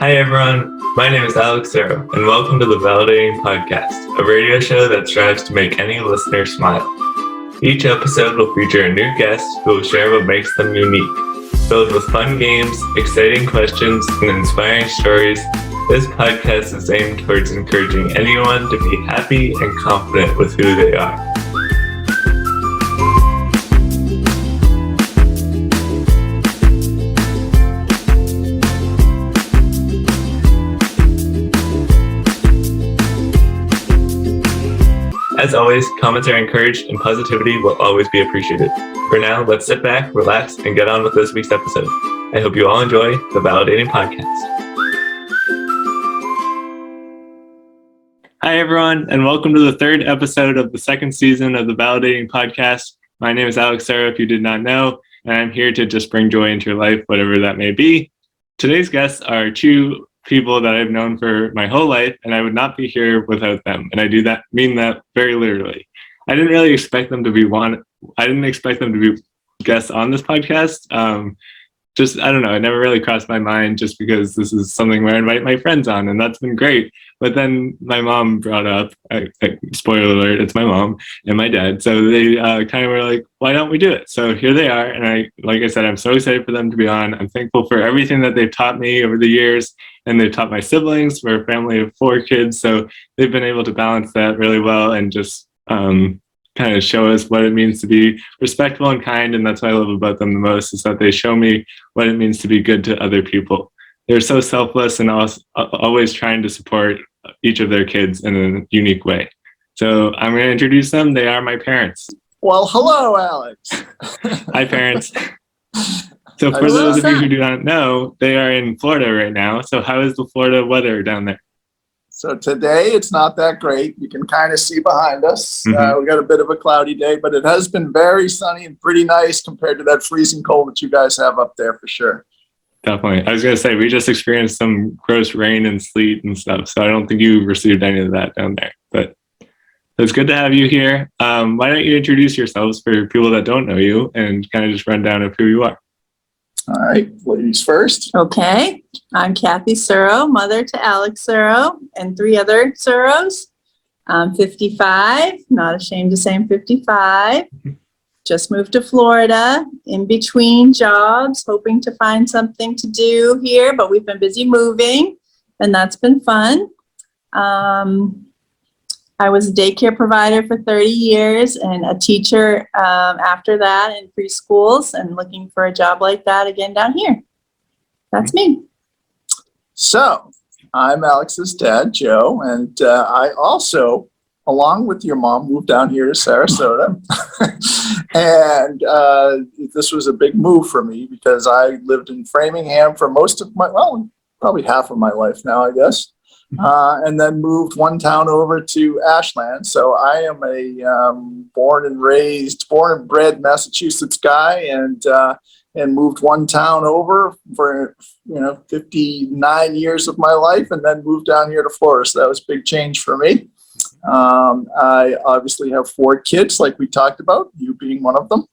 Hi everyone, my name is Alex Surro, and welcome to the Validating Podcast, a radio show that strives to make any listener smile. Each episode will feature a new guest who will share what makes them unique. Filled with fun games, exciting questions, and inspiring stories, this podcast is aimed towards encouraging anyone to be happy and confident with who they are. As always, comments are encouraged and positivity will always be appreciated. For now, let's sit back, relax, and get on with this week's episode. I hope you all enjoy the Validating Podcast. Hi, everyone, and welcome to the third episode of the second season of the Validating Podcast. My name is Alex Surro, if you did not know, and I'm here to just bring joy into your life, whatever that may be. Today's guests are two people that I've known for my whole life, and I would not be here without them. And I mean that very literally. I didn't really expect them to be guests on this podcast. I don't know, it never really crossed my mind just because this is something where I invite my friends on, and that's been great. But then my mom brought up, spoiler alert, it's my mom and my dad. So they kind of were like, why don't we do it? So here they are. And like I said, I'm so excited for them to be on. I'm thankful for everything that they've taught me over the years. And they've taught my siblings. We're a family of 4 kids. So they've been able to balance that really well and just kind of show us what it means to be respectful and kind. And that's what I love about them the most, is that they show me what it means to be good to other people. They're so selfless and always trying to support each of their kids in a unique way. So I'm going to introduce them. They are my parents. Well, hello, Alex. Hi, parents. So for those of you who do not know, they are in Florida right now. So how is the Florida weather down there? So today it's not that great. You can kind of see behind us. We got a bit of a cloudy day, but it has been very sunny and pretty nice compared to that freezing cold that you guys have up there for sure. Definitely. I was going to say, we just experienced some gross rain and sleet and stuff. So I don't think you received any of that down there, but it's good to have you here. Why don't you introduce yourselves for people that don't know you and kind of just run down of who you are? All right, ladies first. Okay, I'm Kathy Surro, mother to Alex Surro and 3 other Surros. I'm 55, not ashamed to say I'm 55. Just moved to Florida, in between jobs, hoping to find something to do here, but we've been busy moving, and that's been fun. I was a daycare provider for 30 years and a teacher after that in preschools, and looking for a job like that again down here. That's me. So I'm Alex's dad, Joe, and I also, along with your mom, moved down here to Sarasota. And this was a big move for me because I lived in Framingham for most of probably half of my life now, I guess. And then moved one town over to Ashland. So I am a born and bred Massachusetts guy, and moved one town over for 59 years of my life, and then moved down here to Florida. So that was a big change for me. I obviously have 4 kids, like we talked about, you being one of them.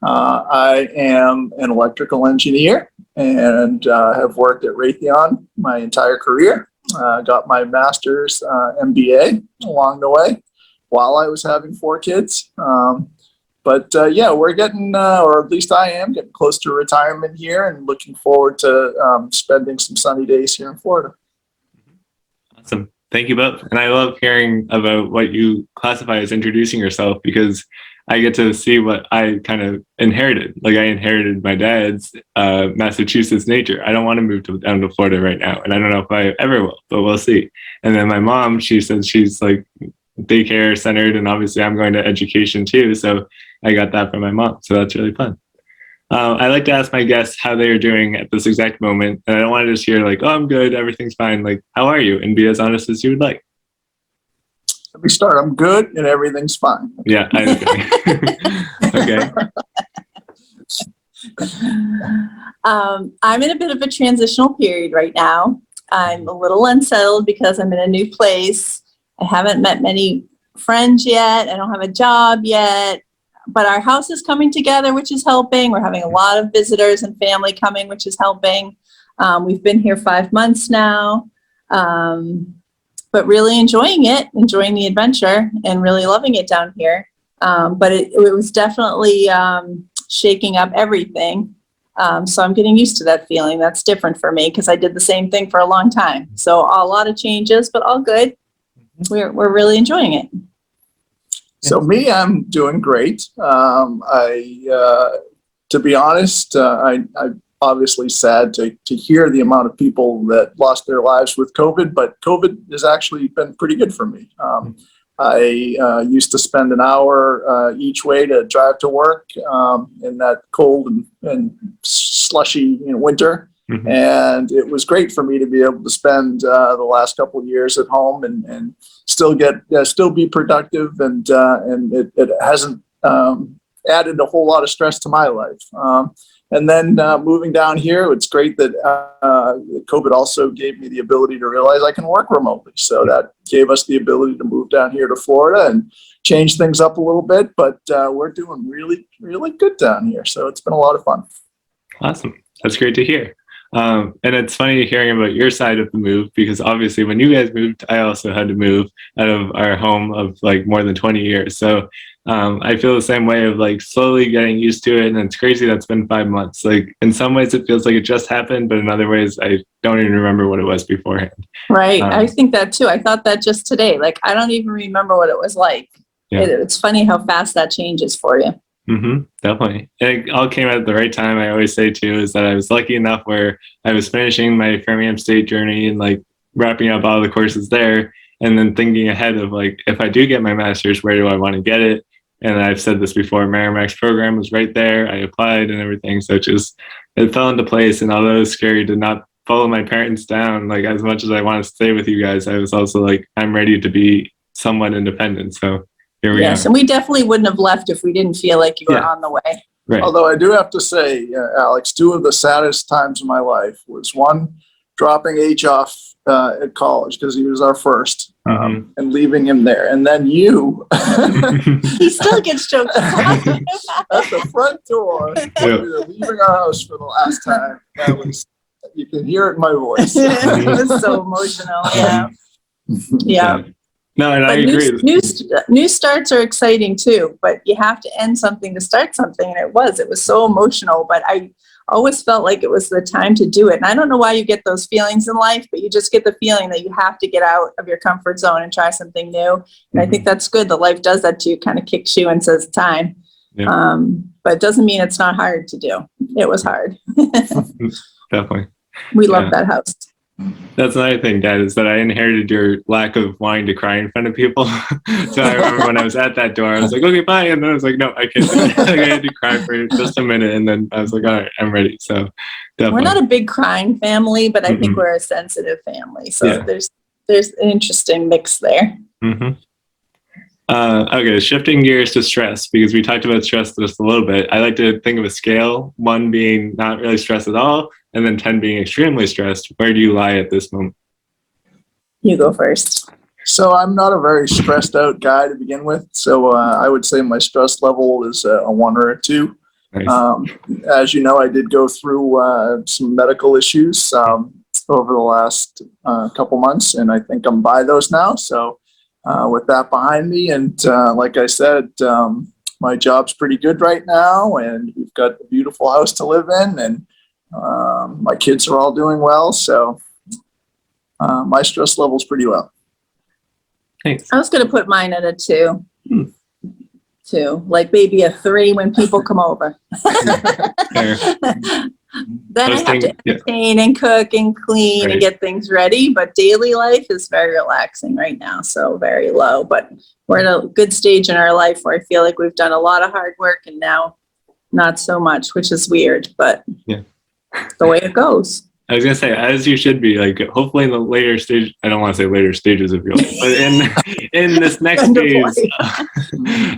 I am an electrical engineer and have worked at Raytheon my entire career. Got my master's MBA along the way while I was having 4 kids. But we're getting, or at least I am, getting close to retirement here and looking forward to spending some sunny days here in Florida. Awesome. Thank you both. And I love hearing about what you classify as introducing yourself, because I get to see what I kind of inherited. Like, I inherited my dad's Massachusetts nature. I don't want to move down to Florida right now. And I don't know if I ever will, but we'll see. And then my mom, she says she's like daycare centered, and obviously I'm going to education too. So I got that from my mom. So that's really fun. I like to ask my guests how they are doing at this exact moment. And I don't want to just hear like, oh, I'm good, everything's fine. Like, how are you? And be as honest as you would like. Let me start. I'm good and everything's fine. Yeah, okay. I'm in a bit of a transitional period right now. I'm a little unsettled because I'm in a new place. I haven't met many friends yet. I don't have a job yet. But our house is coming together, which is helping. We're having a lot of visitors and family coming, which is helping. We've been here 5 months now, but really enjoying it, enjoying the adventure, and really loving it down here. But it was definitely shaking up everything. So I'm getting used to that feeling. That's different for me because I did the same thing for a long time. So a lot of changes, but all good. We're really enjoying it. So me, I'm doing great. To be honest, I obviously sad to hear the amount of people that lost their lives with COVID, but COVID has actually been pretty good for me. I used to spend an hour each way to drive to work in that cold and slushy winter. Mhm. And it was great for me to be able to spend the last couple of years at home and still be productive. And it hasn't added a whole lot of stress to my life. And then moving down here, it's great that COVID also gave me the ability to realize I can work remotely. So that gave us the ability to move down here to Florida and change things up a little bit. But we're doing really, really good down here. So it's been a lot of fun. Awesome. That's great to hear. And it's funny hearing about your side of the move, because obviously when you guys moved, I also had to move out of our home of like more than 20 years. So I feel the same way of like slowly getting used to it. And it's crazy that's been 5 months. Like in some ways it feels like it just happened, but in other ways I don't even remember what it was beforehand. Right. I think that too. I thought that just today. Like I don't even remember what it was like. Yeah. It's funny how fast that changes for you. Mm-hmm, definitely. It all came at the right time. I always say too is that I was lucky enough where I was finishing my Framingham State journey and like wrapping up all the courses there, and then thinking ahead of like, if I do get my master's, where do I want to get it? And I've said this before, Merrimack's program was right there. I applied and everything. So it fell into place. And although it was scary to not follow my parents down, like as much as I want to stay with you guys, I was also like, I'm ready to be somewhat independent. So here we are. Yes, and we definitely wouldn't have left if we didn't feel like you were on the way. Right. Although I do have to say, Alex, 2 of the saddest times of my life was one, dropping H off at college because he was our first, and leaving him there. And then you. He still gets choked up. At the front door. We were leaving our house for the last time. You can hear it in my voice. It was so emotional. Yeah. Yeah. No, and but I agree. New starts are exciting too, but you have to end something to start something. And it was so emotional, but I always felt like it was the time to do it. And I don't know why you get those feelings in life, but you just get the feeling that you have to get out of your comfort zone and try something new. And I think that's good that life does that to you, kind of kicks you and says time. Yeah. But it doesn't mean it's not hard to do. It was hard. Definitely. We love that house. That's another thing, Dad, is that I inherited your lack of wanting to cry in front of people. So I remember when I was at that door, I was like, okay, bye. And then I was like, no, I can't. Like, I had to cry for just a minute. And then I was like, all right, I'm ready. So definitely. We're not a big crying family, but I think we're a sensitive family. So there's an interesting mix there. Okay, shifting gears to stress, because we talked about stress just a little bit. I like to think of a scale, 1 being not really stressed at all, and then 10 being extremely stressed. Where do you lie at this moment? You go first. So I'm not a very stressed out guy to begin with. So I would say my stress level is a 1 or a 2. Nice. As you know, I did go through some medical issues over the last couple months, and I think I'm by those now. So with that behind me, and like I said, my job's pretty good right now, and we've got a beautiful house to live in, and my kids are all doing well. So my stress level's pretty low. Thanks. I was going to put mine at a 2. 2, like maybe a 3 when people come over. Then I have to entertain and cook and clean and get things ready. But daily life is very relaxing right now, so very low. But we're at a good stage in our life where I feel like we've done a lot of hard work and now not so much, which is weird, but the way it goes. I was gonna say, as you should be, like hopefully in the later stage. I don't want to say later stages of your life, but in this next phase,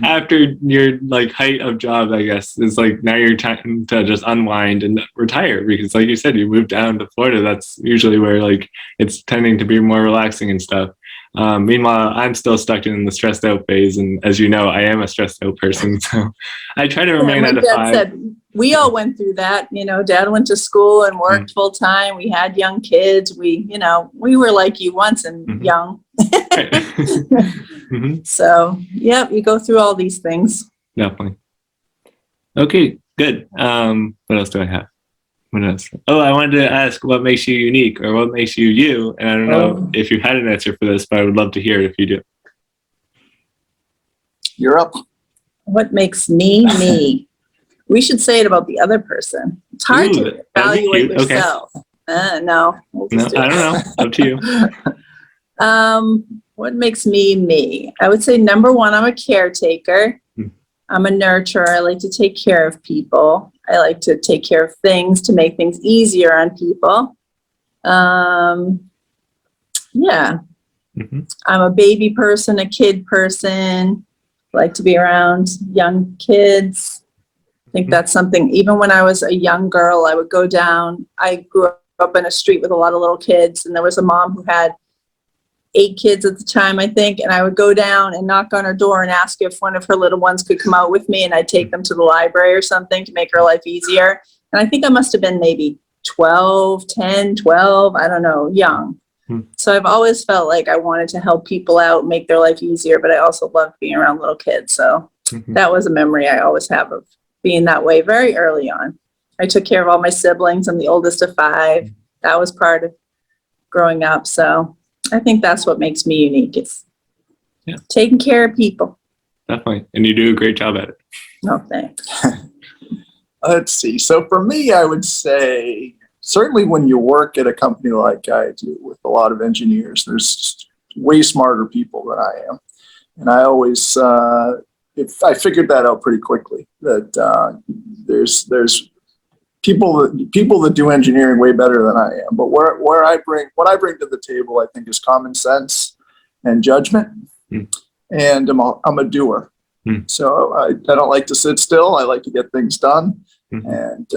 after your like height of job, I guess is like now you're time to just unwind and retire, because like you said, you moved down to Florida. That's usually where like it's tending to be more relaxing and stuff. Meanwhile, I'm still stuck in the stressed out phase. And as you know, I am a stressed out person. So I try to remain at a Dad 5. said, we all went through that. Dad went to school and worked full time. We had young kids. We were like you once and young. Right. So, yep, you go through all these things. Definitely. Okay, good. What else do I have? What else? Oh, I wanted to ask what makes you unique or what makes you you? And I don't know if you had an answer for this, but I would love to hear it if you do. You're up. What makes me me? We should say it about the other person. It's hard to evaluate yourself. Okay. No. We'll no, I don't know. Up to you. What makes me me? I would say number one, I'm a caretaker. I'm a nurturer. I like to take care of people. I like to take care of things to make things easier on people. Yeah. I'm a baby person, a kid person. I like to be around young kids. I think that's something, even when I was a young girl, I would go down. I grew up in a street with a lot of little kids, and there was a mom who had 8 kids at the time, I think, and I would go down and knock on her door and ask if one of her little ones could come out with me, and I'd take them to the library or something to make her life easier. And I think I must have been maybe 12, 10, 12, I don't know, young. So I've always felt like I wanted to help people out, make their life easier, but I also loved being around little kids. So that was a memory I always have of being that way very early on. I took care of all my siblings. I'm the oldest of 5. That was part of growing up. So I think that's what makes me unique. It's taking care of people. Definitely. And you do a great job at it. No, thanks. Let's see. So for me, I would say certainly when you work at a company like I do with a lot of engineers, there's way smarter people than I am. And I always, I figured that out pretty quickly, that there's people that do engineering way better than I am. But what I bring to the table, I think, is common sense and judgment. And I'm a doer. So I don't like to sit still. I like to get things done. And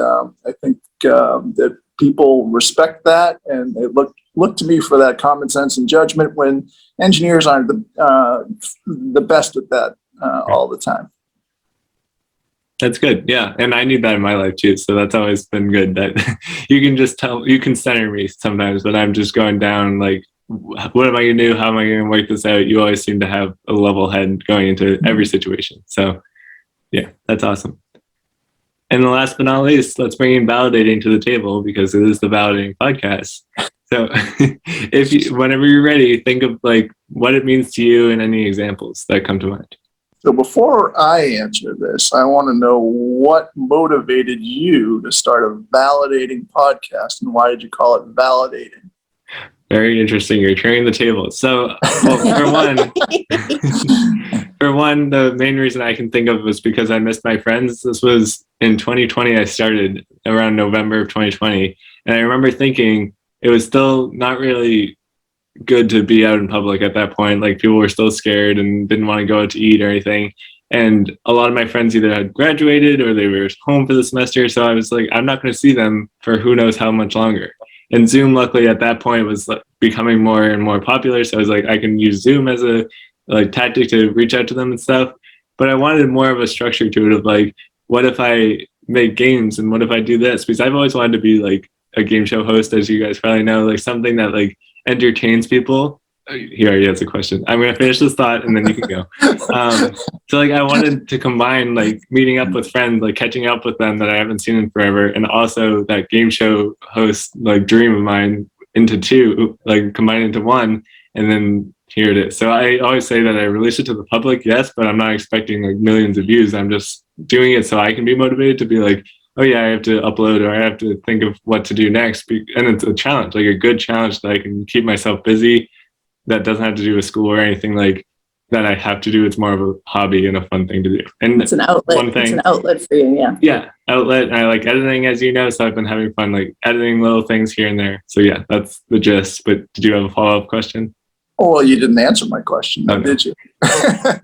I think that people respect that, and they look to me for that common sense and judgment when engineers aren't the best at that all the time. That's good. Yeah. And I need that in my life too. So that's always been good, that you can just you can center me sometimes, but I'm just going down like, what am I going to do? How am I going to work this out? You always seem to have a level head going into every situation. So yeah, that's awesome. And the last but not least, let's bring in validating to the table, because it is the validating podcast. So whenever you're ready, think of like what it means to you and any examples that come to mind. So before I answer this, I want to know what motivated you to start a validating podcast, and why did you call it validating? Very interesting. You're turning the table. So, for one, the main reason I can think of was because I missed my friends. This was in 2020. I started around November of 2020. And I remember thinking it was still not really good to be out in public at that point. Like, people were still scared and didn't want to go out to eat or anything. And a lot of my friends either had graduated or they were home for the semester. So I was like, I'm not going to see them for who knows how much longer. And Zoom, luckily, at that point was becoming more and more popular. So I was like, I can use Zoom as a tactic to reach out to them and stuff. But I wanted more of a structure to it of like, what if I make games, and what if I do this? Because I've always wanted to be like a game show host, as you guys probably know, like something that like entertains people. He already has a question. I'm going to finish this thought and then you can go. So like I wanted to combine like meeting up with friends, like catching up with them that I haven't seen in forever, and also that game show host like dream of mine into two, like combined into one, and then here it is. So I always say that I release it to the public, yes, but I'm not expecting like millions of views. I'm just doing it so I can be motivated to be like, oh yeah, I have to upload, or I have to think of what to do next. And it's a challenge, like a good challenge that I can keep myself busy, that doesn't have to do with school or anything like that I have to do. It's more of a hobby and a fun thing to do. And it's an outlet. It's an outlet for you, yeah. Yeah, outlet. And I like editing, as you know, so I've been having fun like editing little things here and there. So yeah, that's the gist. But did you have a follow-up question? Oh, well, you didn't answer my question, did you? Yeah.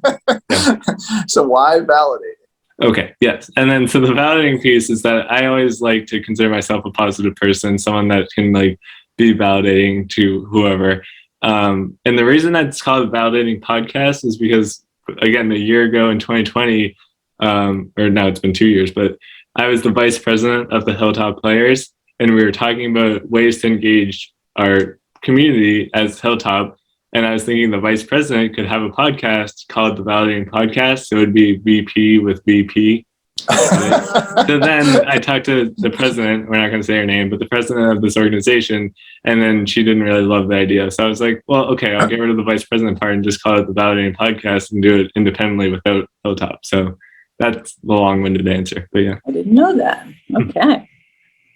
So why validate? Okay, yes. And then so the validating piece is that I always like to consider myself a positive person, someone that can like be validating to whoever. And the reason that's called Validating Podcast is because, again, a year ago in 2020, or now it's been 2 years, but I was the vice president of the Hilltop Players, and we were talking about ways to engage our community as Hilltop. And I was thinking the vice president could have a podcast called the Validating Podcast. So it would be VP with VP. So then I talked to the president, we're not going to say her name, but the president of this organization, and then she didn't really love the idea. So I was like, well, okay, I'll get rid of the vice president part and just call it the Validating Podcast and do it independently without Hilltop. So that's the long-winded answer, but yeah. I didn't know that. Okay.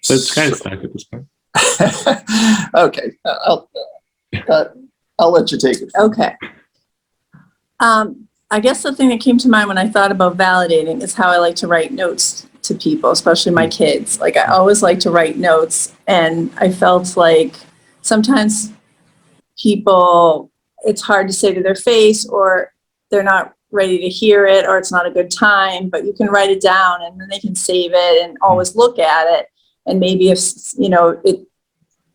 So it's kind of stuck at this point. Okay, I'll let you take it. Okay. I guess the thing that came to mind when I thought about validating is how I like to write notes to people, especially my kids. Like I always like to write notes, and I felt like sometimes people, it's hard to say to their face, or they're not ready to hear it, or it's not a good time, but you can write it down and then they can save it and always look at it. And maybe if, you know,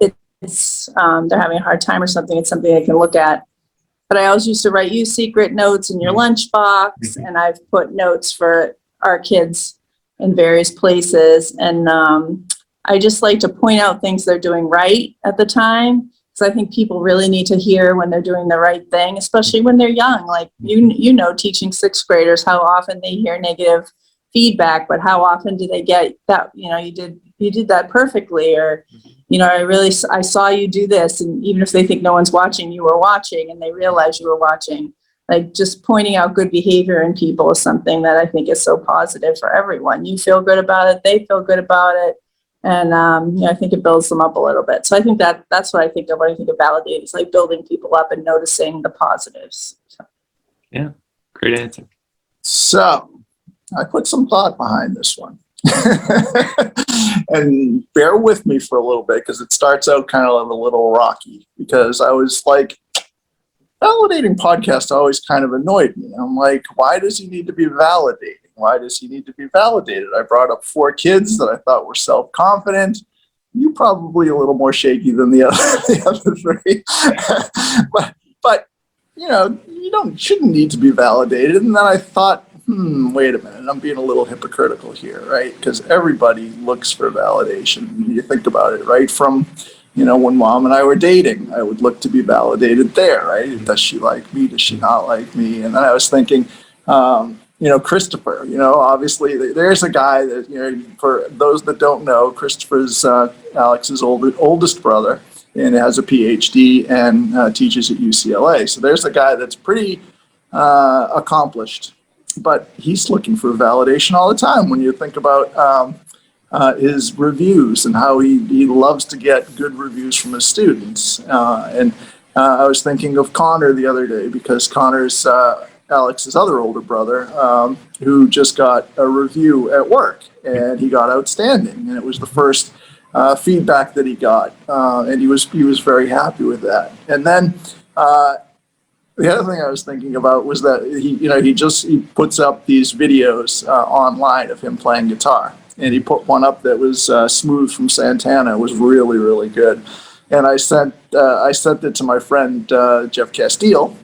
it's they're having a hard time or something, it's something they can look at. But I always used to write you secret notes in your lunchbox, and I've put notes for our kids in various places. And I just like to point out things they're doing right at the time, because I think people really need to hear when they're doing the right thing, especially when they're young. Like, you know, teaching sixth graders, how often they hear negative feedback, but how often do they get that, you know, you did that perfectly, or, you know, I saw you do this. And even if they think no one's watching, you were watching, and they realize you were watching. Like, just pointing out good behavior in people is something that I think is so positive for everyone. You feel good about it, they feel good about it. And you know, I think it builds them up a little bit. So I think that's what I think of when I think of validating. It's like building people up and noticing the positives. So. Yeah, great answer. So I put some thought behind this one. And bear with me for a little bit, because it starts out kind of a little rocky, because I was like, validating podcast always kind of annoyed me. I'm like, why does he need to be validating? Why does he need to be validated? I brought up 4 kids that I thought were self-confident. You probably a little more shaky than the other 3. but you know, you shouldn't need to be validated. And then I thought, wait a minute, I'm being a little hypocritical here, right? Because everybody looks for validation. You think about it, right? From, you know, when Mom and I were dating, I would look to be validated there, right? Does she like me? Does she not like me? And then I was thinking, you know, Christopher, you know, obviously there's a guy that, you know, for those that don't know, Christopher's Alex's oldest brother, and has a PhD and teaches at UCLA. So there's a guy that's pretty accomplished, but he's looking for validation all the time. When you think about his reviews and how he loves to get good reviews from his students. And I was thinking of Connor the other day, because Connor's Alex's other older brother, who just got a review at work, and he got outstanding, and it was the first feedback that he got, and he was very happy with that. And then the other thing I was thinking about was that he puts up these videos online of him playing guitar, and he put one up that was Smooth from Santana. It was really, really good, and I sent it to my friend Jeff Castile,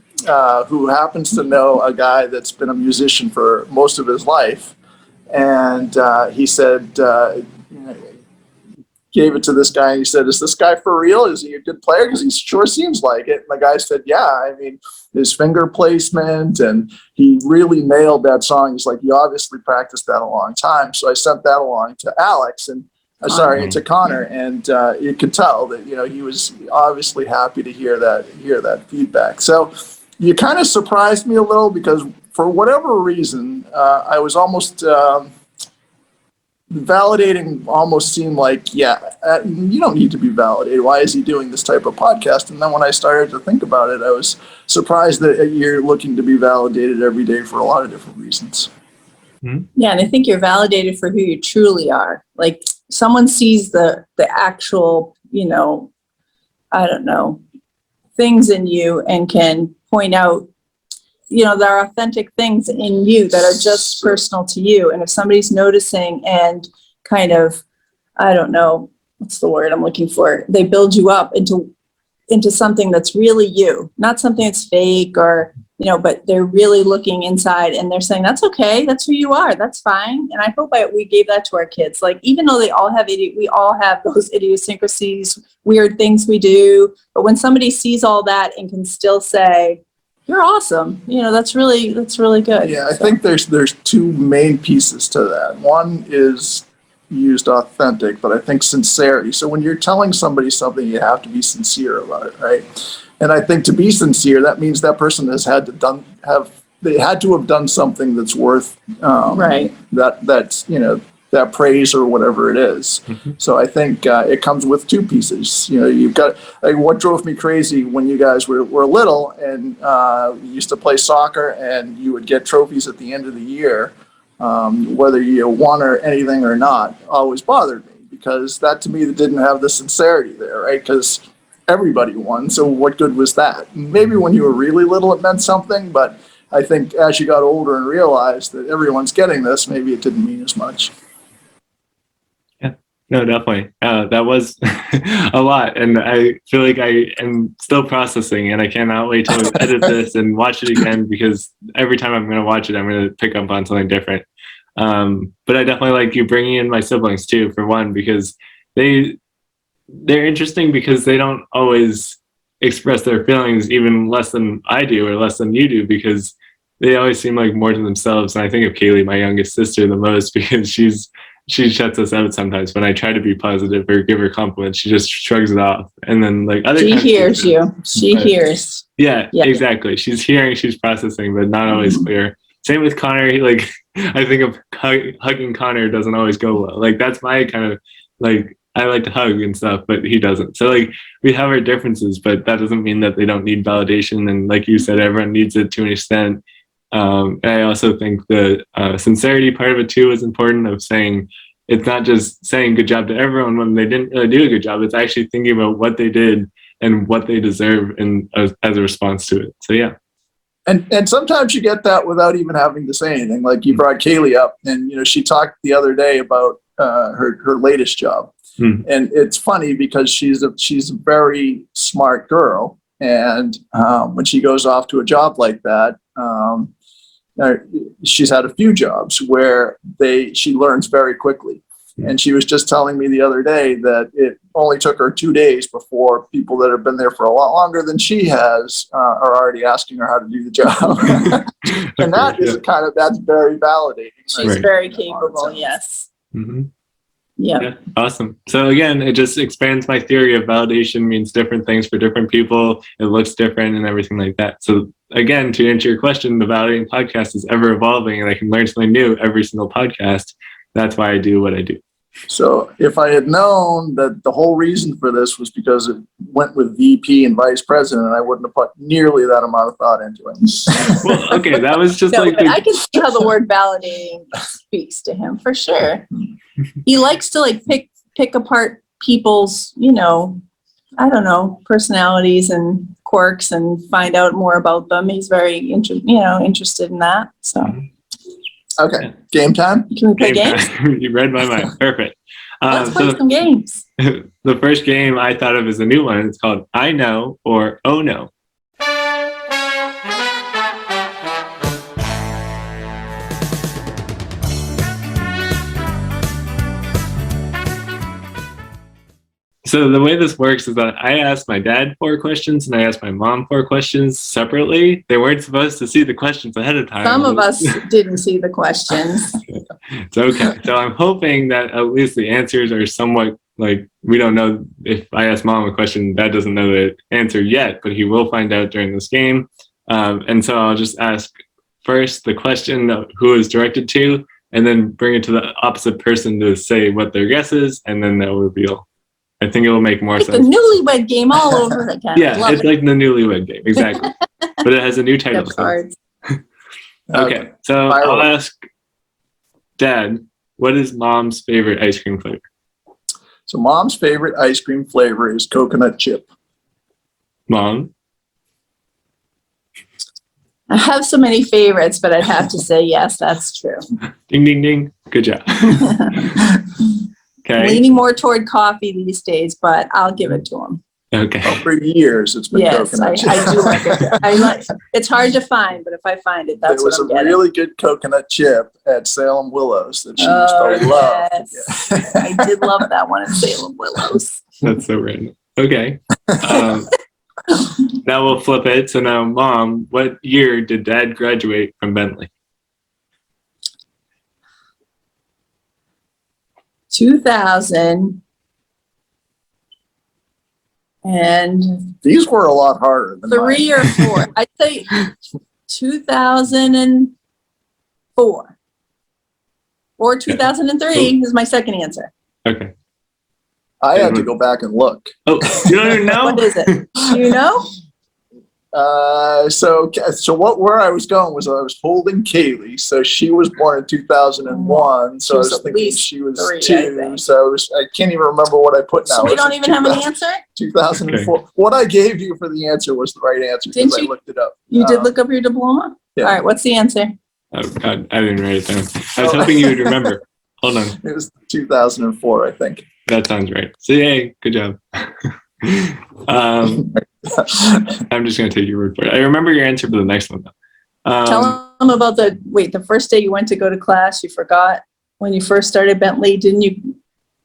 who happens to know a guy that's been a musician for most of his life. And he said, gave it to this guy, and he said, is this guy for real? Is he a good player? Because he sure seems like it. And the guy said, yeah, I mean, his finger placement, and he really nailed that song. He's like, you obviously practiced that a long time. So I sent that along to Alex, and to Connor, and you could tell that, you know, he was obviously happy to hear that feedback. So you kind of surprised me a little, because for whatever reason, I was almost validating almost seemed like, you don't need to be validated. Why is he doing this type of podcast? And then when I started to think about it, I was surprised that you're looking to be validated every day for a lot of different reasons. Yeah, and I think you're validated for who you truly are. Like, someone sees the actual, you know, I don't know, things in you, and can point out, you know, there are authentic things in you that are just personal to you. And if somebody's noticing and kind of, I don't know, what's the word I'm looking for? They build you up into into something that's really you, not something that's fake or, but they're really looking inside and they're saying, that's okay. That's who you are. That's fine. And I hope we gave that to our kids. Like, even though we all have those idiosyncrasies, weird things we do. But when somebody sees all that and can still say, you're awesome, that's really good. Yeah, I think there's two main pieces to that. One is used authentic, but I think sincerity. So when you're telling somebody something, you have to be sincere about it, right? And I think to be sincere, that means that person has had to have done something that's worth right. That's that praise or whatever it is. Mm-hmm. So I think it comes with two pieces. You've got, like, what drove me crazy when you guys were little and we used to play soccer and you would get trophies at the end of the year, whether you won or anything or not, always bothered me, because that to me didn't have the sincerity there, right? Because everybody won, so what good was that? Maybe when you were really little it meant something, but I think as you got older and realized that everyone's getting this, maybe it didn't mean as much. Yeah, no, definitely. That was a lot, and I feel like I am still processing, and I cannot wait to edit this and watch it again, because every time I'm going to watch it, I'm going to pick up on something different. But I definitely like you bringing in my siblings too, for one, because they're interesting because they don't always express their feelings, even less than I do or less than you do, because they always seem like more to themselves. And I think of Kaylee, my youngest sister, the most, because she shuts us out sometimes. When I try to be positive or give her compliments, she just shrugs it off. And then like other she times hears you. She hears. Yeah, exactly. She's hearing, she's processing, but not always clear. Same with Connor. Like, I think of hugging Connor doesn't always go well. Like, that's my kind of, like, I like to hug and stuff, but he doesn't. So like, we have our differences, but that doesn't mean that they don't need validation. And like you said, everyone needs it to an extent. And I also think the sincerity part of it too is important, of saying, it's not just saying good job to everyone when they didn't really do a good job. It's actually thinking about what they did and what they deserve as a response to it. So yeah. And sometimes you get that without even having to say anything. Like, you brought Kaylee up, and she talked the other day about her latest job. And it's funny because she's a very smart girl, and when she goes off to a job like that, she's had a few jobs where she learns very quickly. And she was just telling me the other day that it only took her 2 days before people that have been there for a lot longer than she has are already asking her how to do the job. And that's very validating. She's very capable. Yes. Mm-hmm. Yep. Yeah, awesome. So again, it just expands my theory of validation means different things for different people. It looks different and everything like that. So again, to answer your question, the Validating Podcast is ever evolving, and I can learn something new every single podcast. That's why I do what I do. So if I had known that the whole reason for this was because it went with VP and vice president, I wouldn't have put nearly that amount of thought into it. Well, okay, that was just I can see how the word validating speaks to him for sure. He likes to like pick apart people's, I don't know, personalities and quirks and find out more about them. He's very interested in that. So. Okay, game time? Can we play games? You read my mind. Perfect. Let's play some games. The first game I thought of is a new one. It's called I Know or Oh No. So the way this works is that I asked my dad 4 questions and I asked my mom 4 questions separately. They weren't supposed to see the questions ahead of time. Some of us didn't see the questions. It's okay. So I'm hoping that at least the answers are somewhat, like, we don't know. If I ask mom a question, Dad doesn't know the answer yet, but he will find out during this game. And so I'll just ask first the question of who is directed to, and then bring it to the opposite person to say what their guess is, and then they'll reveal. I think it will make more sense. The newlywed game all over again. Yeah, it's like the newlywed game, exactly. But it has a new title. Cards. Okay, so I'll ask Dad, what is Mom's favorite ice cream flavor? So Mom's favorite ice cream flavor is coconut chip. Mom? I have so many favorites, but I'd have to say yes, that's true. Ding, ding, ding. Good job. Okay. Leaning more toward coffee these days, but I'll give it to him. Okay. Well, for years, it's been Yes, coconut chip. I do like it. I like. It's hard to find, but if I find it, that's There was what I'm a getting. really good coconut chip at Salem Willows that she Oh, used to love. yes. I did love that one at Salem Willows. That's so random. Okay. Now we'll flip it. So now, Mom, what year did Dad graduate from Bentley? 2000 and These were a lot harder than mine. 3 or 4. I'd say 2004 or 2003 is my second answer. Okay. I had to go back and look. Oh, you don't even know? What is it? Do you know? So where I was going was I was holding Kaylee. So she was born in 2001. So I was at thinking least she was 3, I 2. think. So I can't even remember what I put now. So we Was don't it even have an answer? 2004. Okay. What I gave you for the answer was the right answer Didn't because I you- looked it up. You did look up your diploma? Yeah. All right, what's the answer? Oh, God, I didn't write it down. I was hoping you would remember. Hold on. It was 2004, I think. That sounds right. So, yay. Good job. I'm just going to take your word for it. I remember your answer for the next one, though. Tell them about the first day you went to go to class, you forgot when you first started Bentley. Didn't you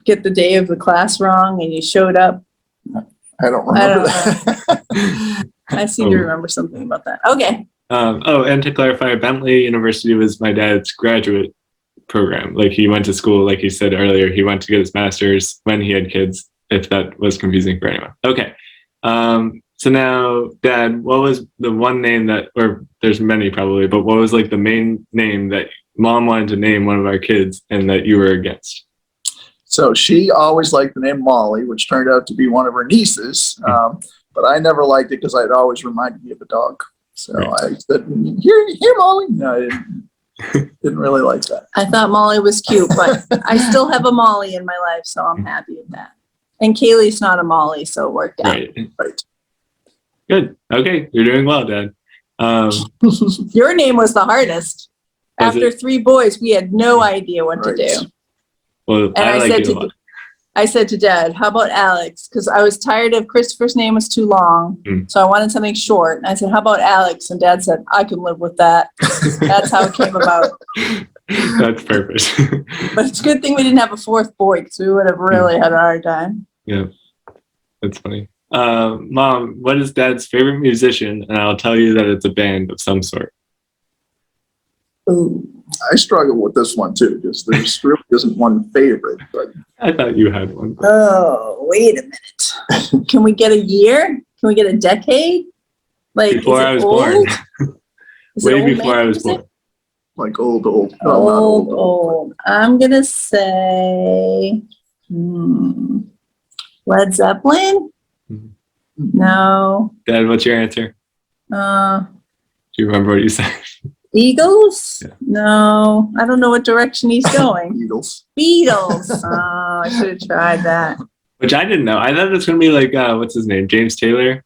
get the day of the class wrong and you showed up? I don't remember that. I seem to remember something about that. Okay. And to clarify, Bentley University was my dad's graduate program. Like, he went to school, like you said earlier, he went to get his master's when he had kids, if that was confusing for anyone. Okay. So now, Dad, what was the one name that, or there's many probably, but what was like the main name that Mom wanted to name one of our kids and that you were against? So she always liked the name Molly, which turned out to be one of her nieces. But I never liked it because it always reminded me of a dog. So I said, here, Molly. No, I didn't really like that. I thought Molly was cute, but I still have a Molly in my life, so I'm happy with that. And Kaylee's not a Molly, so it worked out. Right. Good. Okay. You're doing well, Dad. Your name was the hardest. After 3 boys, we had no idea what to do. Well, And I said to Dad, how about Alex? Because I was tired of Christopher's name was too long. So I wanted something short. And I said, how about Alex? And Dad said, I can live with that. That's how it came about. That's perfect. But it's a good thing we didn't have a 4th boy because we would have really had a hard time. Yeah. That's funny. Mom, what is Dad's favorite musician? And I'll tell you that it's a band of some sort. Ooh. I struggle with this one too, because there's really isn't one favorite. But I thought you had one. Oh, wait a minute. Can we get a year? Can we get a decade? Like, Before is it I was old? born. Is it Way old before man I was music? born. like old. No, not Old. I'm going to say Led Zeppelin? Mhm. No. Dad, what's your answer? Do you remember what you said? Eagles? Yeah. No. I don't know what direction he's going. Eagles. Beatles. Oh, I should have tried that. Which I didn't know. I thought it was going to be like, what's his name? James Taylor?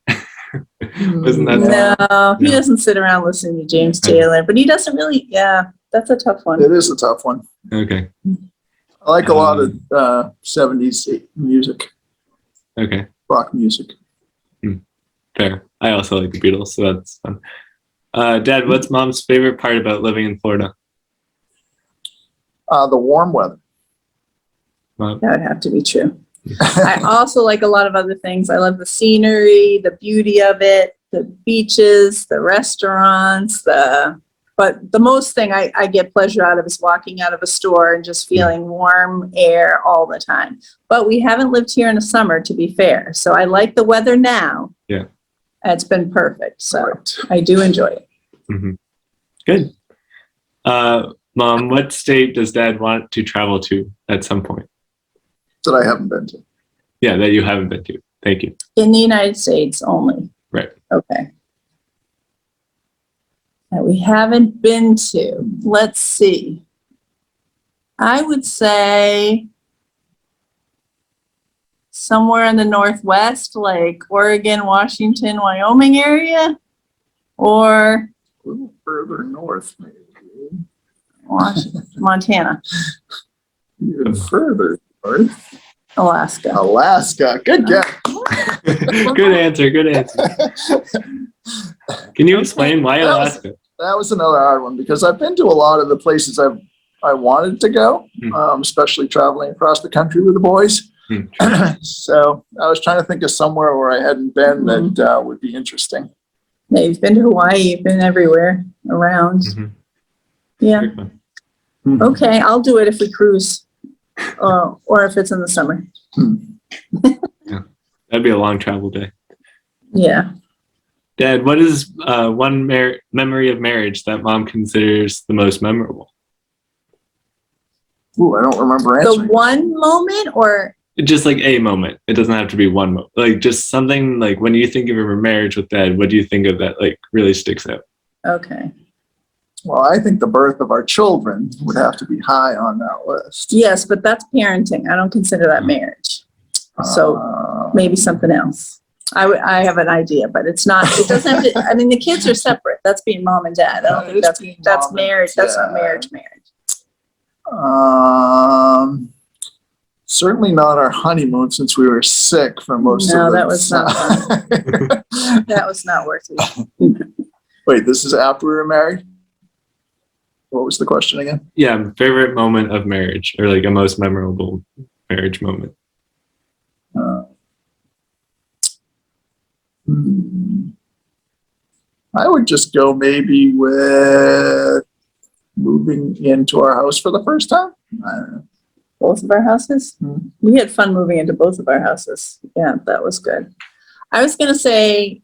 Wasn't that? No, he No. doesn't sit around listening to James Taylor, but he doesn't really, that's a tough one. It is a tough one. Okay. I like a lot of 70s music, Okay. rock music. Fair. I also like the Beatles, so that's fun. Dad, what's Mom's favorite part about living in Florida? The warm weather. Mom? That would have to be true. I also like a lot of other things. I love the scenery, the beauty of it, the beaches, the restaurants, but the most thing I get pleasure out of is walking out of a store and just feeling warm air all the time. But we haven't lived here in the summer, to be fair. So I like the weather now. Yeah. It's been perfect. So Right. I do enjoy it. Mm-hmm. Good. Mom, what state does Dad want to travel to at some point? That I haven't been to. Yeah, that you haven't been to. Thank you. In the United States only. Right. Okay. That we haven't been to. Let's see. I would say somewhere in the Northwest, like Oregon, Washington, Wyoming area, or A little further north, maybe. Montana, Even further north. Alaska. Alaska. Good guess. Good answer. Good answer. Can you explain why Alaska? That was another hard one because I've been to a lot of the places I wanted to go, especially traveling across the country with the boys. So I was trying to think of somewhere where I hadn't been that would be interesting. Yeah, you've been to Hawaii. You've been everywhere around. Yeah. Okay, I'll do it if we cruise, or if it's in the summer. Yeah. That'd be a long travel day. Yeah. Dad, what is one memory of marriage that Mom considers the most memorable? Ooh, I don't remember answering. The one moment, or Just like a moment. It doesn't have to be one moment. Like just something like when you think of a marriage with Dad, what do you think of that like really sticks out? okay. Well, I think the birth of our children would have to be high on that list. Yes, but that's parenting. I don't consider that marriage. So maybe something else. I have an idea, but it's not. It doesn't have to. I mean, the kids are separate. That's being mom and dad. I don't think that's marriage. That's not marriage. Certainly not our honeymoon since we were sick for most of it. No, that was not fun. That was not worth it. Wait, this is after we were married? What was the question again? Yeah, favorite moment of marriage or like a most memorable marriage moment. I would just go maybe with moving into our house for the first time. I don't know. Both of our houses? We had fun moving into both of our houses. Yeah, that was good. I was going to say,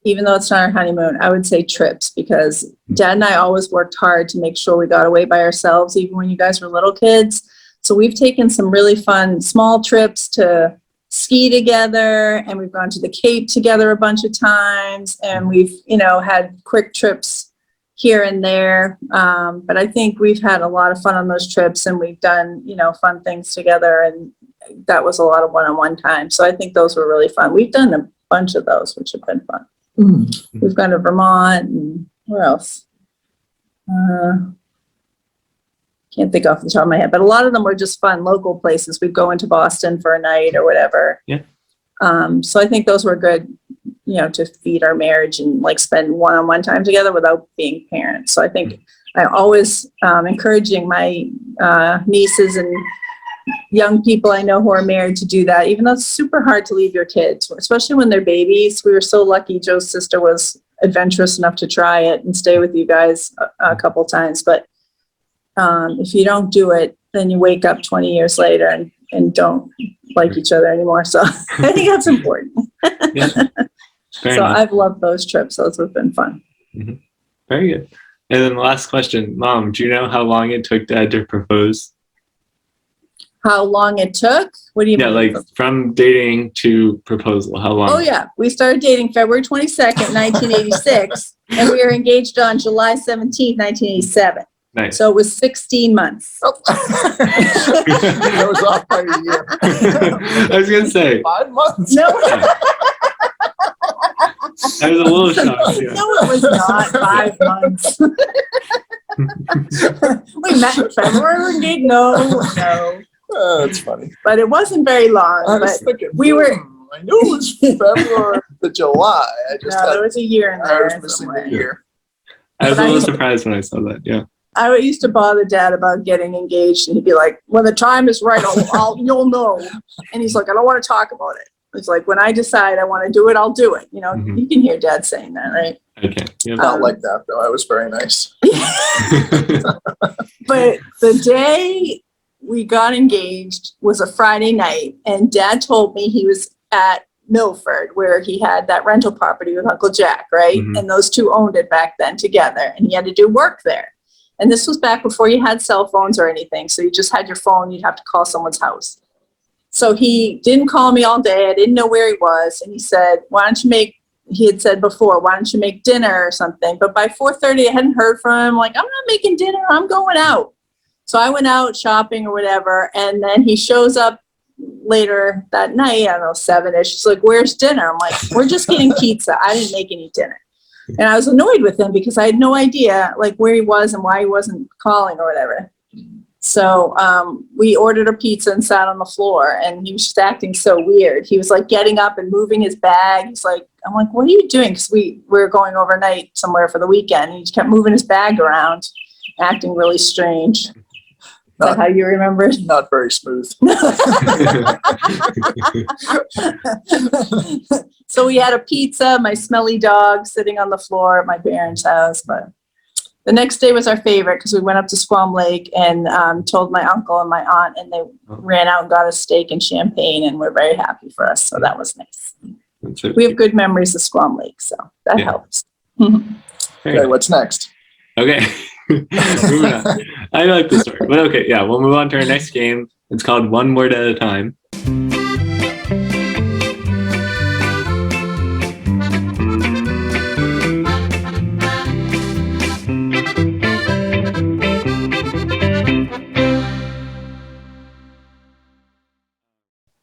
even though it's not our honeymoon, I would say trips, because Dad and I always worked hard to make sure we got away by ourselves, even when you guys were little kids. So we've taken some really fun small trips to ski together, and we've gone to the Cape together a bunch of times, and we've, had quick trips here and there. But I think we've had a lot of fun on those trips, and we've done, fun things together, and that was a lot of one-on-one time. So I think those were really fun. We've done a bunch of those, which have been fun. We've gone to Vermont, and where else? Can't think off the top of my head, but a lot of them were just fun local places. We'd go into Boston for a night or whatever. Yeah. So I think those were good, to feed our marriage and like spend one-on-one time together without being parents. So I think I always encouraging my nieces and young people I know who are married to do that, even though it's super hard to leave your kids, especially when they're babies. We were so lucky. Joe's sister was adventurous enough to try it and stay with you guys a couple times. But if you don't do it, then you wake up 20 years later and don't like each other anymore. So I think that's important. Yeah. So enough. I've loved those trips. Those have been fun. Very good. And then the last question, Mom, do you know how long it took Dad to propose? How long it took? What do you mean? Yeah, like from dating to proposal, how long? Oh, yeah. We started dating February 22nd, 1986, and we were engaged on July 17th, 1987. Nice. So it was 16 months. That was off by a year. I was going to say. 5 months? No. I was a little shocked. Yeah. No, it was not 5 months. We met in February, engaged? No. That's funny. But it wasn't very long. I was thinking, we were. I knew it was February to July. There was a year in there. I was missing a year. I was a little surprised when I saw that. Yeah. I used to bother Dad about getting engaged, and he'd be like, "When the time is right, you'll know." And he's like, "I don't want to talk about it." It's like, when I decide I want to do it, I'll do it. You can hear Dad saying that, right? Okay. Yeah. Not like that, though. I was very nice. But the day we got engaged was a Friday night, and Dad told me he was at Milford, where he had that rental property with Uncle Jack, right? And those two owned it back then together, and he had to do work there. And this was back before you had cell phones or anything. So you just had your phone. You'd have to call someone's house. So he didn't call me all day. I didn't know where he was. And he said, he had said before, why don't you make dinner or something? But by 4:30, I hadn't heard from him. Like, I'm not making dinner. I'm going out. So I went out shopping or whatever. And then he shows up later that night, I don't know, 7-ish. He's like, where's dinner? I'm like, we're just getting pizza. I didn't make any dinner. And I was annoyed with him because I had no idea like where he was and why he wasn't calling or whatever. So we ordered a pizza and sat on the floor, and he was just acting so weird. He was like getting up and moving his bag. He's like, I'm like, what are you doing? Because we were going overnight somewhere for the weekend. He just kept moving his bag around, acting really strange. Is that how you remember it? Not very smooth. So we had a pizza, my smelly dog sitting on the floor at my parents' house. But the next day was our favorite because we went up to Squam Lake and told my uncle and my aunt, and they ran out and got us steak and champagne, and we're very happy for us. So that was nice. We have good memories of Squam Lake, so that helps. Okay, what's next? Okay. Moving on. I like the story, but okay, yeah, we'll move on to our next game. It's called One Word at a Time.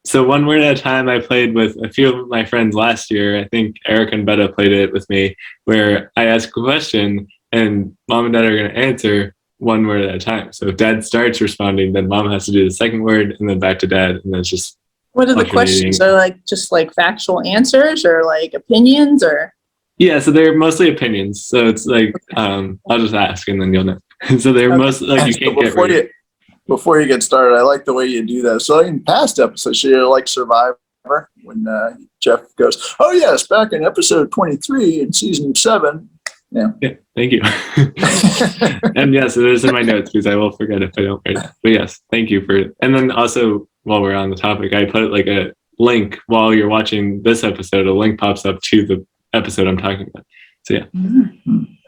So One Word at a Time, I played with a few of my friends last year. I think Eric and Betta played it with me, where I ask a question and mom and dad are going to answer one word at a time. So if dad starts responding, then mom has to do the second word and then back to dad. And then it's just what are the questions? Are like just like factual answers or like opinions or? Yeah, so they're mostly opinions. So it's like, I'll just ask and then you'll know. So they're mostly like, you can't get ready. Before you get started, I like the way you do that. So in past episodes, you're like Survivor when Jeff goes, oh yes, back in episode 23 in season 7. Yeah, thank you. And yes, it is in my notes because I will forget if I don't write it. But yes, thank you for it. And then also, while we're on the topic, I put like a link while you're watching this episode. A link pops up to the episode I'm talking about. So yeah.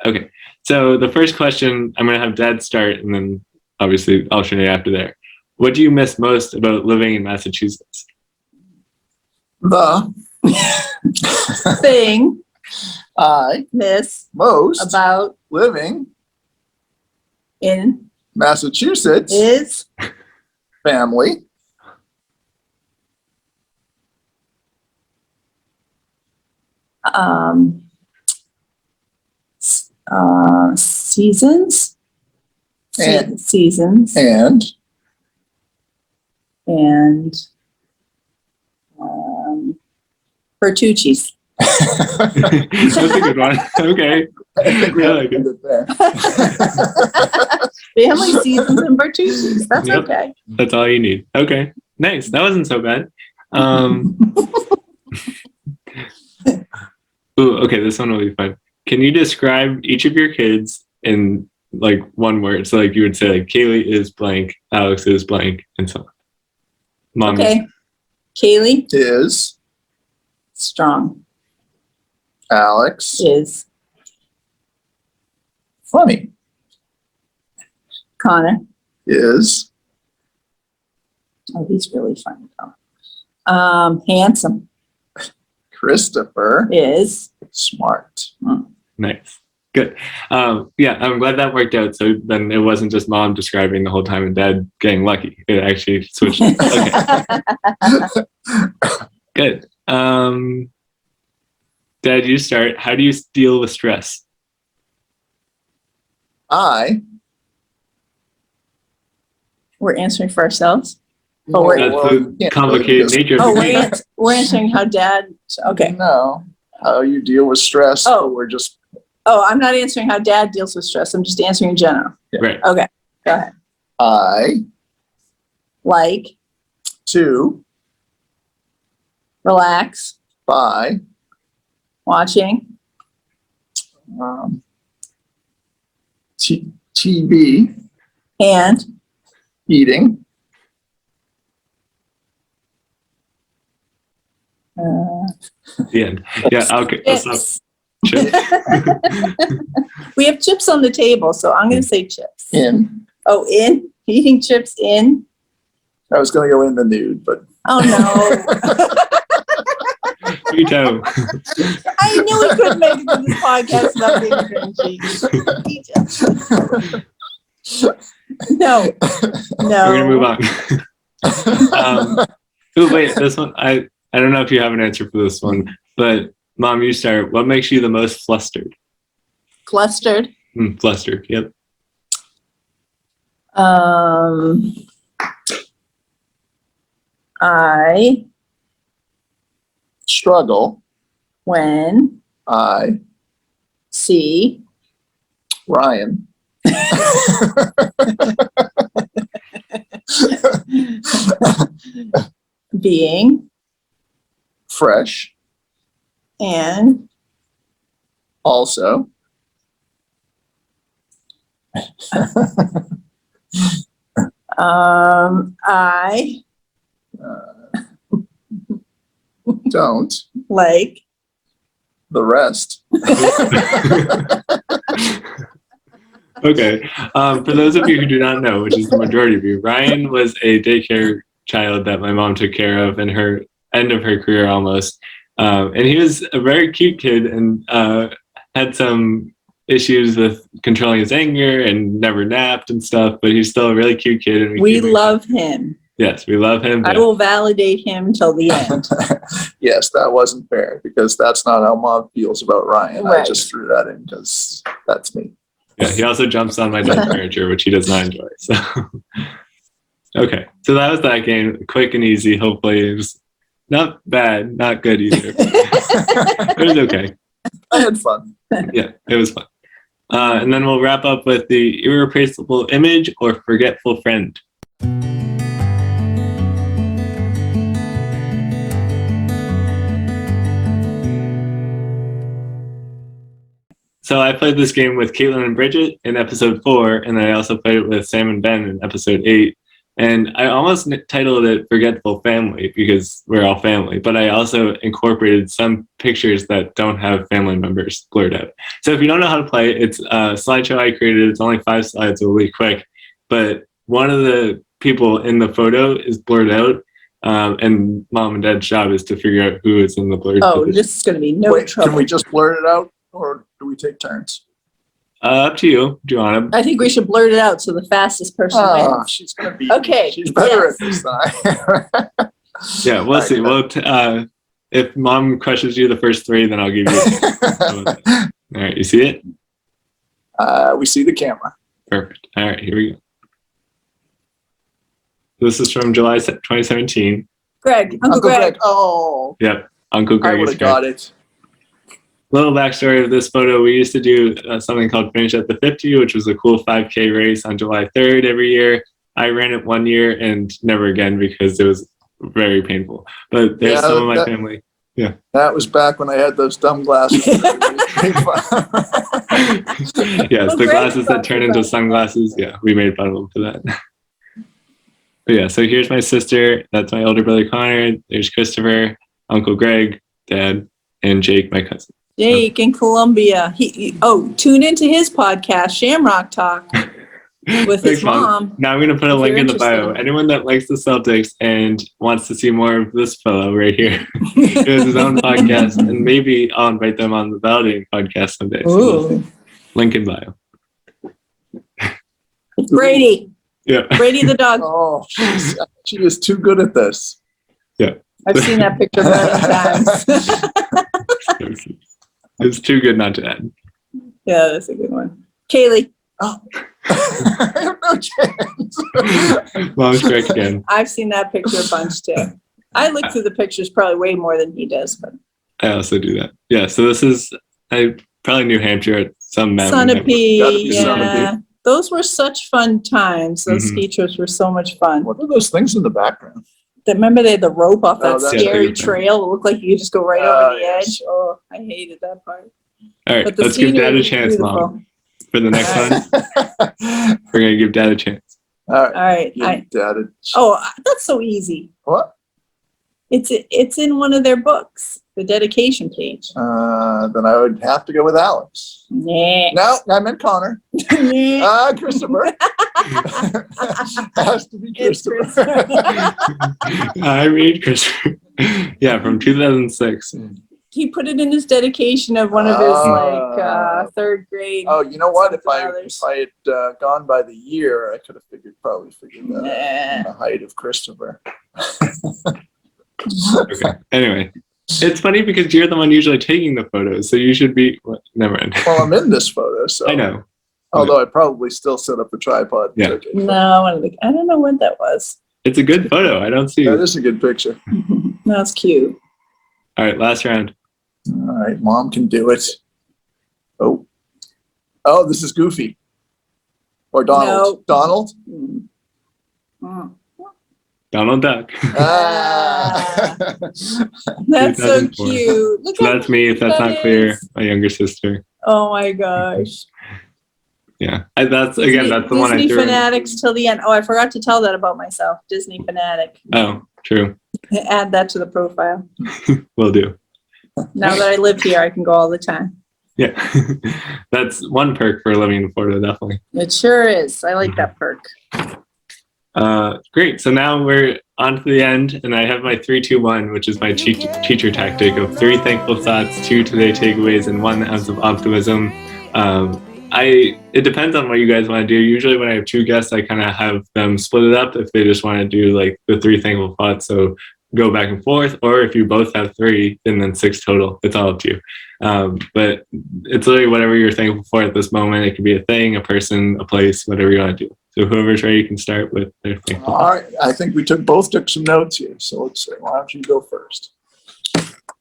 Okay. So the first question, I'm going to have Dad start and then obviously alternate after there. What do you miss most about living in Massachusetts? The thing I miss most about living in Massachusetts is family, seasons, and seasons, and Bertucci's. That's a good one. Okay. I think we I have like to end it there. Family, seasons, and Bertucci's. That's okay. That's all you need. Okay. Nice. That wasn't so bad. Ooh, okay, this one will be fun. Can you describe each of your kids in like one word? So like you would say like Kaylee is blank, Alex is blank, and so on. Mom okay. Kaylee is strong. Alex is funny. Connor is he's really funny though. Handsome. Christopher is smart. Nice. Good. Yeah, I'm glad that worked out. So then it wasn't just mom describing the whole time and dad getting lucky. It actually switched. Okay. Good. Dad, you start. How do you deal with stress? We're answering for ourselves. Oh, we're, That's the complicated nature of the game. We're answering how dad. Okay. No, how you deal with stress. Oh, we're just. Oh, I'm not answering how dad deals with stress. I'm just answering in general. Yeah. Right. Okay. Go ahead. I like to relax by watching TV and eating The end. Yeah. Okay. chips. Chips. We have chips on the table, so I'm going to say chips. in. Oh, in eating chips in. I was going to go in the nude, but Oh no! You too. I knew we couldn't make it to this podcast without being cringy. No. We're gonna move on. Oh wait, this one I don't know if you have an answer for this one, but Mom, you start. What makes you the most flustered? Flustered. Flustered. Yep. I, Struggle. when, I, see, Ryan. being, Fresh. and, Also. I, Don't. like, The rest. Okay. For those of you who do not know, which is the majority of you, Ryan was a daycare child that my mom took care of in her end of her career almost. And he was a very cute kid and had some issues with controlling his anger and never napped and stuff, but he's still a really cute kid. And we love him. Yes, we love him. I will validate him till the end. Yes, that wasn't fair because that's not how mom feels about Ryan. I Right. just threw that in because that's me. Yeah, he also jumps on my dad's furniture, which he does not enjoy. So, okay, so that was that game. Quick and easy. Hopefully, it was not bad, not good either. It was okay. I had fun. Yeah, it was fun. And then we'll wrap up with the irreplaceable image or forgetful friend. So I played this game with Caitlin and Bridget in episode 4, and I also played it with Sam and Ben in episode 8. And I almost titled it Forgetful Family because we're all family, but I also incorporated some pictures that don't have family members blurred out. So if you don't know how to play, it's a slideshow I created. It's only 5 slides, it'll be quick. But one of the people in the photo is blurred out, and mom and dad's job is to figure out who is in the blurred position. This is going to be no Wait, trouble. can we just blurt it out or do we take turns? Up to you. Do you want to? I think we should blurt it out so the fastest person Oh, wins. she's gonna be Okay, She's better yes. at this than I am. Yeah, we'll see. Well, if mom crushes you the first 3, then I'll give you. All right, you see it? We see the camera. Perfect. All right, here we go. This is from July 2017. Greg, Uncle Greg. Oh, Yep, Uncle I Greg would is have Greg. got it. Little backstory of this photo, we used to do something called Finish at the 50, which was a cool 5K race on July 3rd every year. I ran it 1 year and never again because it was very painful. But there's some of my family. Yeah. That was back when I had those dumb glasses. Yes, Well, the Greg glasses that brought turn you into back. sunglasses. Yeah, we made fun of them for that. But yeah, so here's my sister. That's my older brother Connor. There's Christopher, Uncle Greg, Dad, and Jake, my cousin. Jake in Columbia. Tune into his podcast, Shamrock Talk, with his Thanks, Mom. mom. Now I'm going to put a If link you're in the bio. interested. Anyone that likes the Celtics and wants to see more of this fellow right here, he has his own podcast, and maybe I'll invite them on the Validating podcast someday. So we'll Ooh. see. Link in bio. Brady. Yeah. Brady the dog. Oh, she is too good at this. I've seen that picture many times. It's too good not to add. Yeah, that's a good one. Kaylee. Oh, I have no chance. Mom's correct again. I've seen that picture a bunch too. I look through the pictures probably way more than he does, but I also do that. Yeah, so this is probably New Hampshire at some mountain. Gotta Sunapee, be yeah. Sunapee. Those were such fun times. Those Mhm. ski trips were so much fun. What are those things in the background? Remember they had the rope off that Oh, that's scary good. trail? It looked like you could just go right over the yes. edge. Oh, I hated that part. All right, But the let's give scenery Dad a was chance, beautiful. Mom. For the next All one, we're going to give Dad a chance. All All right. right. Dad, That's so easy. what? It's in one of their books, the dedication page. Then I would have to go with Alex. Nah. No, I meant Connor. Nah. Christopher. Has to be It's Christopher. I read Christopher. Yeah, from 2006. He put it in his dedication of one of his third grade. Oh, you know what? If Others. I had gone by the year, I could have probably figured that out. Nah. The height of Christopher. Okay. Anyway, it's funny because you're the one usually taking the photos, so you should be. Never mind. Well, I'm in this photo, so I know. Although I'd probably still set up the tripod. Yeah. Okay. No, I don't know what that was. It's a good photo. I don't see That it. is a good picture. That's cute. All right, last round. All right, Mom can do it. Oh, this is Goofy. Or Donald. No. Donald? Mm. Donald Duck. Ah. That's so 2004. cute. Look So how that's me. If cute that's that not clear, is. my younger sister. Oh my gosh. Yeah, that's again. That's the one I Disney threw in. fanatics till the end. Oh, I forgot to tell that about myself. Disney fanatic. Oh, true. Add that to the profile. Will do. Now that I live here, I can go all the time. Yeah, that's one perk for living in Florida, definitely. It sure is. I like that perk. Great. So now we're on to the end, and I have my 3-2-1, which is my teacher tactic of 3 thankful thoughts, 2 today takeaways, and 1 ounce of optimism. It depends on what you guys want to do. Usually when I have 2 guests, I kind of have them split it up if they just want to do like the 3 thankful thoughts. So go back and forth, or if you both have 3, then 6 total. It's all up to you. But it's literally whatever you're thankful for at this moment. It could be a thing, a person, a place, whatever you want to do. So whoever's ready can start with their thankful. All right, I think we took some notes here. So let's see. Why don't you go first?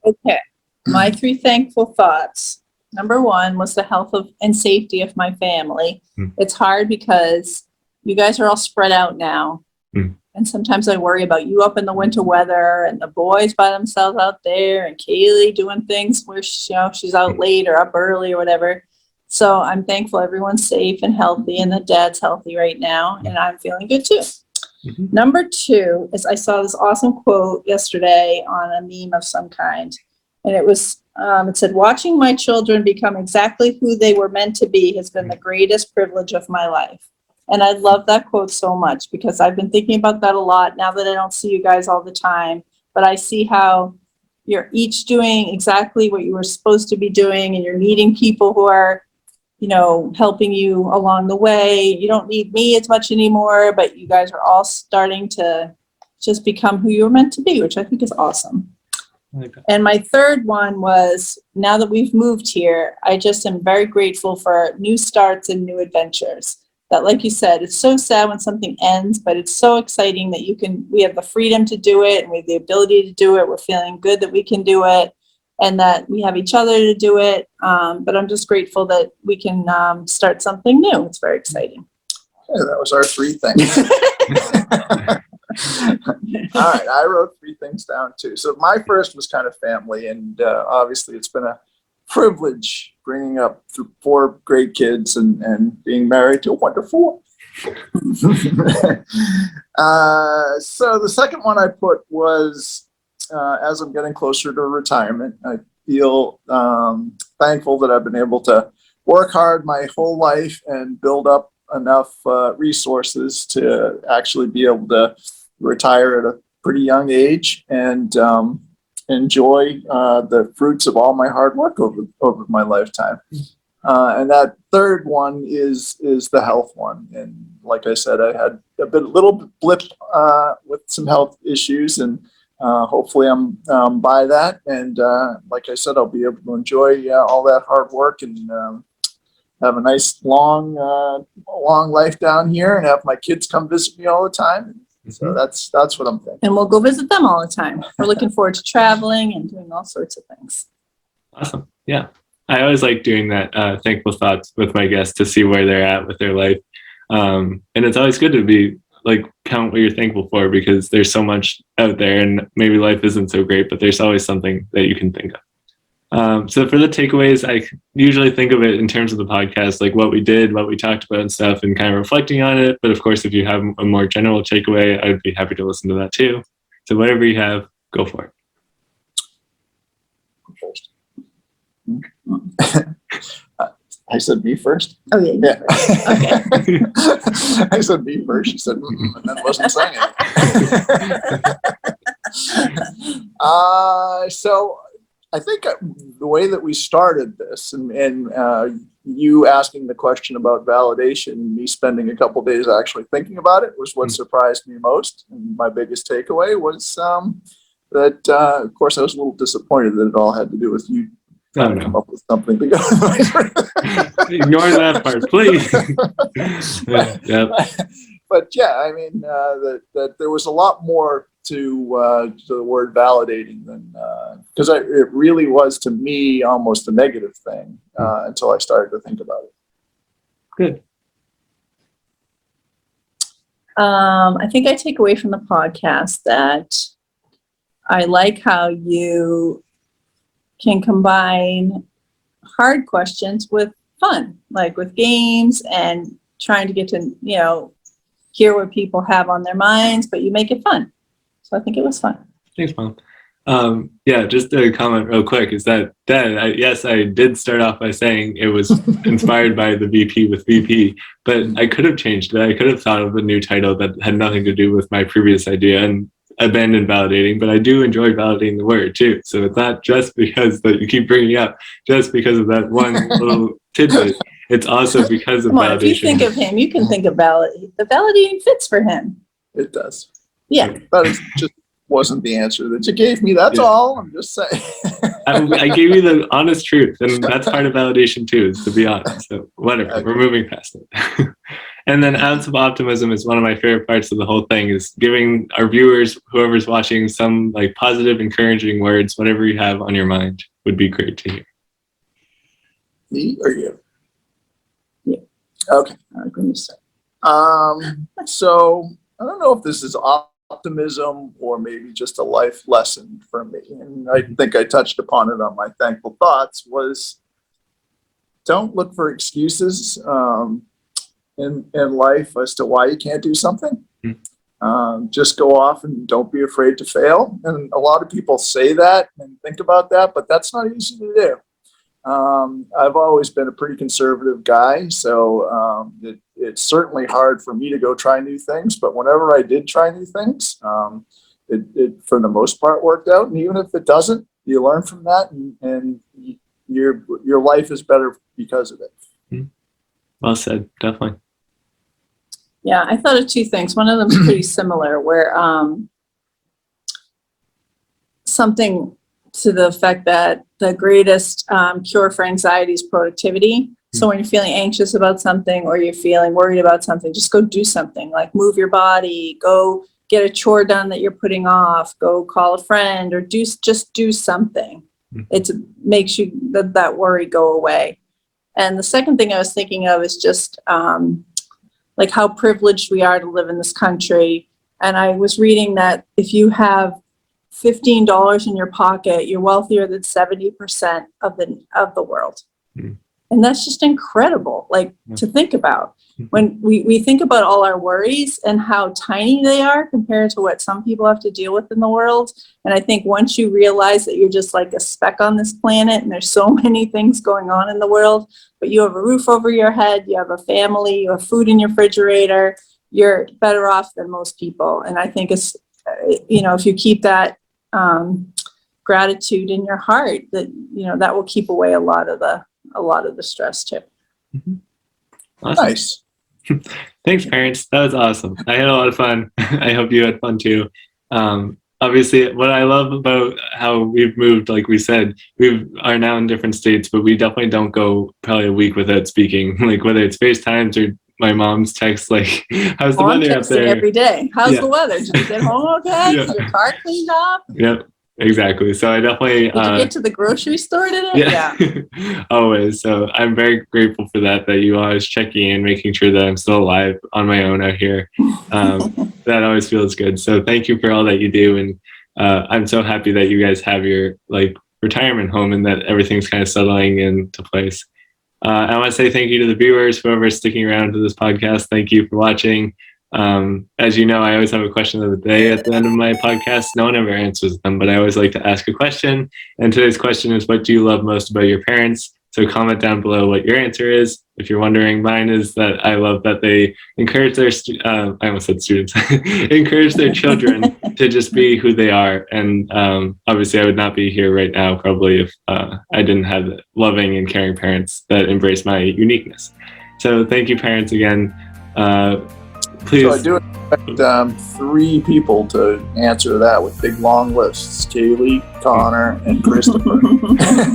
Okay. My 3 thankful thoughts. Number 1 was the health and safety of my family. It's hard because you guys are all spread out now. And sometimes I worry about you up in the winter weather and the boys by themselves out there and Kaylee doing things where she's out late or up early or whatever. So I'm thankful everyone's safe and healthy and the dad's healthy right now. And I'm feeling good too. Number 2 is I saw this awesome quote yesterday on a meme of some kind. And it was, it said, watching my children become exactly who they were meant to be has been the greatest privilege of my life. And I love that quote so much because I've been thinking about that a lot now that I don't see you guys all the time. But I see how you're each doing exactly what you were supposed to be doing, and you're meeting people who are, helping you along the way. You don't need me as much anymore, but you guys are all starting to just become who you were meant to be, which I think is awesome. And my 3rd one was, now that we've moved here, I just am very grateful for new starts and new adventures. That, like you said, it's so sad when something ends, but it's so exciting that we have the freedom to do it, and we have the ability to do it. We're feeling good that we can do it, and that we have each other to do it. But I'm just grateful that we can start something new. It's very exciting. Yeah, that was our 3 things. All right, I wrote 3 things down too. So my first was kind of family, and obviously it's been a privilege bringing up 4 great kids and being married to a wonderful one. So the second one I put was, as I'm getting closer to retirement, I feel thankful that I've been able to work hard my whole life and build up enough resources to actually be able to retire at a pretty young age and enjoy the fruits of all my hard work over my lifetime. And that 3rd one is the health one. And like I said, I had a little blip with some health issues, and hopefully I'm by that. And like I said, I'll be able to enjoy all that hard work and have a nice long life down here, and have my kids come visit me all the time. So that's what I'm thinking. And we'll go visit them all the time. We're looking forward to traveling and doing all sorts of things. Awesome. Yeah. I always like doing that thankful thoughts with my guests to see where they're at with their life. And it's always good to be count what you're thankful for, because there's so much out there and maybe life isn't so great, but there's always something that you can think of. So for the takeaways, I usually think of it in terms of the podcast, like what we did, what we talked about and stuff, and kind of reflecting on it. But of course, if you have a more general takeaway, I'd be happy to listen to that too. So whatever you have, go for it. I said me first. Oh yeah. Okay. I said me first. She said, and then wasn't saying it. So I think the way that we started this, and you asking the question about validation, me spending a couple days actually thinking about it, was what surprised me most. And my biggest takeaway was that, of course, I was a little disappointed that it all had to do with you Oh, to come no. up with something to go. Ignore that part, please. Yep. But yeah, I mean, that there was a lot more to the word validating than, because it really was to me almost a negative thing until I started to think about it. Good. I think I take away from the podcast that I like how you can combine hard questions with fun, like with games and trying to get to, hear what people have on their minds, but you make it fun. So I think it was fun. Thanks, Mom. Yeah, just a comment real quick is that, yes, I did start off by saying it was inspired by the VP with VP, but I could have changed it. I could have thought of a new title that had nothing to do with my previous idea and abandoned validating, but I do enjoy validating the word too. So it's not just because that you keep bringing up, just because of that one little tidbit. It's also because of Come on, validation. if you think of him, you can think of the validating fits for him. It does. Yeah. That is just wasn't the answer that you gave me. That's all. I'm just saying. I gave you the honest truth, and that's part of validation too, is to be honest. So whatever, we're moving past it. And then ounce of optimism is one of my favorite parts of the whole thing, is giving our viewers, whoever's watching, some like positive, encouraging words, whatever you have on your mind would be great to hear. Me or you? Yeah. Okay. I'm going to say. So I don't know if this is optimism or maybe just a life lesson for me. And I think I touched upon it on my thankful thoughts was don't look for excuses in life as to why you can't do something. Just go off and don't be afraid to fail. And a lot of people say that and think about that, but that's not easy to do. I've always been a pretty conservative guy, so it's certainly hard for me to go try new things. But whenever I did try new things, it for the most part worked out. And even if it doesn't, you learn from that, and your life is better because of it. Well said, definitely. Yeah, I thought of two things. One of them is pretty similar, where something to the effect that the greatest cure for anxiety is productivity. So when you're feeling anxious about something or you're feeling worried about something, just go do something, like move your body, go get a chore done that you're putting off, go call a friend, or just do something. It makes you that worry go away. And the second thing I was thinking of is just like how privileged we are to live in this country. And I was reading that if you have $15 in your pocket, you're wealthier than 70% of the world. And that's just incredible, like to think about. When we think about all our worries and how tiny they are compared to what some people have to deal with in the world. And I think once you realize that you're just like a speck on this planet and there's so many things going on in the world, but you have a roof over your head, you have a family, you have food in your refrigerator, you're better off than most people. And I think it's, if you keep that gratitude in your heart, that that will keep away a lot of the stress too. Awesome. Nice. Thanks, parents. That was awesome. I had a lot of fun. I hope you had fun too. Obviously, what I love about how we've moved, like we said, we are now in different states, but we definitely don't go probably a week without speaking. Like whether it's FaceTimes or my mom's text, like, "How's the weather up there?" Every day. How's the weather? Did you get home okay? Yeah. Is your car cleaned up? Yep. Exactly. So I definitely. Did you get to the grocery store today? Yeah. Always. So I'm very grateful for that you always checking in, making sure that I'm still alive on my own out here. That always feels good. So thank you for all that you do. And I'm so happy that you guys have your retirement home and that everything's kind of settling into place. I want to say thank you to the viewers, whoever's sticking around to this podcast. Thank you for watching. As you know, I always have a question of the day at the end of my podcast. No one ever answers them, but I always like to ask a question. And today's question is, what do you love most about your parents? So comment down below what your answer is. If you're wondering, mine is that I love that they encourage their, I almost said students, encourage their children to just be who they are. And obviously I would not be here right now probably if I didn't have loving and caring parents that embrace my uniqueness. So thank you, parents, again. please. So I do expect 3 people to answer that with big long lists: Kaylee, Connor, and Christopher.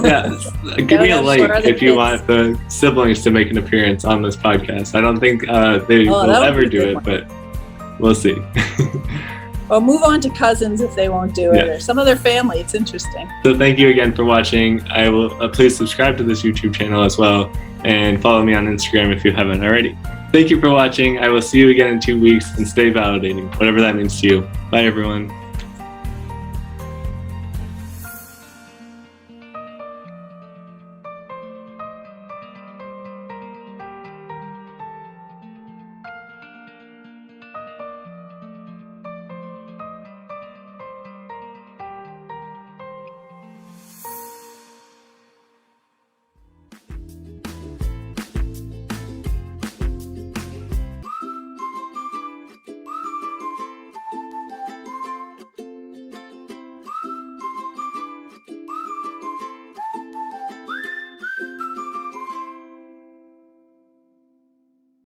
Yeah, give me a Shout out like for other if you kids. want the siblings to make an appearance on this podcast. I don't think they Oh, will that would ever be a do good it, one. but we'll see. Well, move on to cousins if they won't do it, Yeah. or some other family. It's interesting. So thank you again for watching. I will please subscribe to this YouTube channel as well, and follow me on Instagram if you haven't already. Thank you for watching. I will see you again in 2 weeks, and stay validating, whatever that means to you. Bye, everyone.